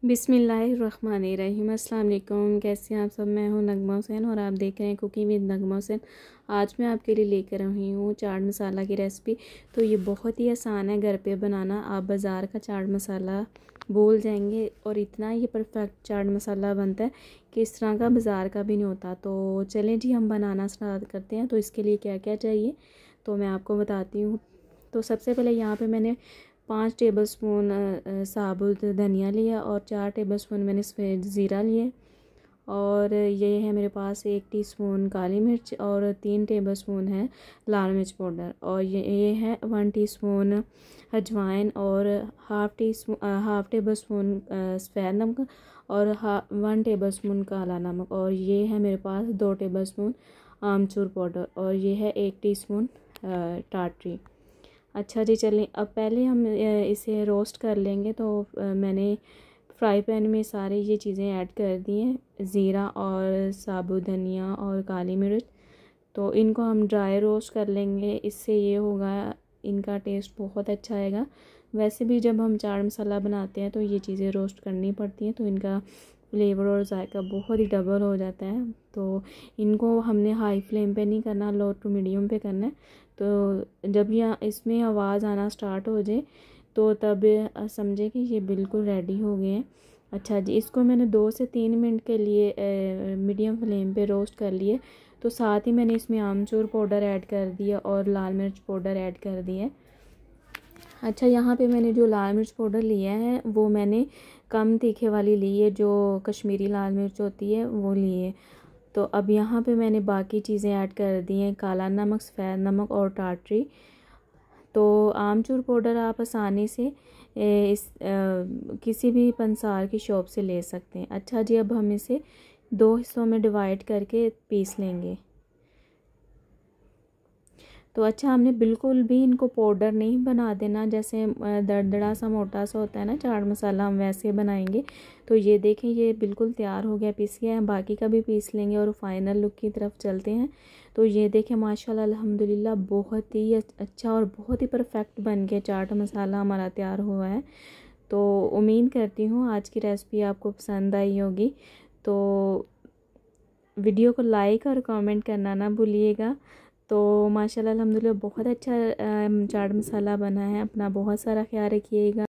बिस्मिल्लाहिर्रहमानिर्रहीम। अस्सलाम वालेकुम। कैसे हैं आप सब? मैं हूं नगमा हुसैन और आप देख रहे हैं कुकिंग विद नगमा हुसैन। आज मैं आपके लिए लेकर आई हूँ चाट मसाला की रेसिपी। तो ये बहुत ही आसान है घर पे बनाना। आप बाज़ार का चाट मसाला भूल जाएंगे और इतना ये परफेक्ट चाट मसाला बनता है कि इस तरह का बाज़ार का भी नहीं होता। तो चलें जी, हम बनाना स्टार्ट करते हैं। तो इसके लिए क्या क्या चाहिए तो मैं आपको बताती हूँ। तो सबसे पहले यहाँ पे मैंने 5 टेबलस्पून साबुत धनिया लिया और 4 टेबलस्पून मैंने सफ़ेद ज़ीरा लिए और ये है मेरे पास 1 टीस्पून काली मिर्च और 3 टेबलस्पून है लाल मिर्च पाउडर और ये है 1 टीस्पून अजवाइन और हाफ़ टेबल स्पून सफ़ेद नमक और 1 टेबलस्पून काला नमक और ये है मेरे पास 2 टेबलस्पून आमचूर पाउडर और ये है 1 टीस्पून टाटरी। अच्छा जी, चलें अब पहले हम इसे रोस्ट कर लेंगे। तो मैंने फ्राई पैन में सारे ये चीज़ें ऐड कर दी हैं, ज़ीरा और साबुत धनिया और काली मिर्च। तो इनको हम ड्राई रोस्ट कर लेंगे, इससे ये होगा इनका टेस्ट बहुत अच्छा आएगा। वैसे भी जब हम चाट मसाला बनाते हैं तो ये चीज़ें रोस्ट करनी पड़ती हैं, तो इनका फ्लेवर और जायका बहुत ही डबल हो जाता है। तो इनको हमने हाई फ्लेम पे नहीं करना, लो टू मीडियम पे करना है। तो जब यहाँ इसमें आवाज़ आना स्टार्ट हो जाए तो तब समझे कि ये बिल्कुल रेडी हो गए हैं। अच्छा जी, इसको मैंने 2 से 3 मिनट के लिए मीडियम फ्लेम पे रोस्ट कर लिए। तो साथ ही मैंने इसमें आमचूर पाउडर ऐड कर दिया और लाल मिर्च पाउडर ऐड कर दिया। अच्छा, यहाँ पे मैंने जो लाल मिर्च पाउडर लिया है वो मैंने कम तीखे वाली ली है, जो कश्मीरी लाल मिर्च होती है वो ली है। तो अब यहाँ पे मैंने बाकी चीज़ें ऐड कर दी हैं, काला नमक, सफ़ेद नमक और टाटरी। तो आमचूर पाउडर आप आसानी से किसी भी पंसार की शॉप से ले सकते हैं। अच्छा जी, अब हम इसे 2 हिस्सों में डिवाइड करके पीस लेंगे। तो अच्छा, हमने बिल्कुल भी इनको पाउडर नहीं बना देना, जैसे दरदरा सा मोटा सा होता है ना चाट मसाला, हम वैसे बनाएंगे। तो ये देखें, ये बिल्कुल तैयार हो गया, पीस गया है। बाकी का भी पीस लेंगे और फाइनल लुक की तरफ चलते हैं। तो ये देखें, माशाल्लाह अल्हम्दुलिल्लाह बहुत ही अच्छा और बहुत ही परफेक्ट बन के चाट मसाला हमारा तैयार हुआ है। तो उम्मीद करती हूँ आज की रेसिपी आपको पसंद आई होगी। तो वीडियो को लाइक और कमेंट करना ना भूलिएगा। तो माशाल्लाह अल्हम्दुलिल्लाह बहुत अच्छा चाट मसाला बना है। अपना बहुत सारा ख्याल रखिएगा।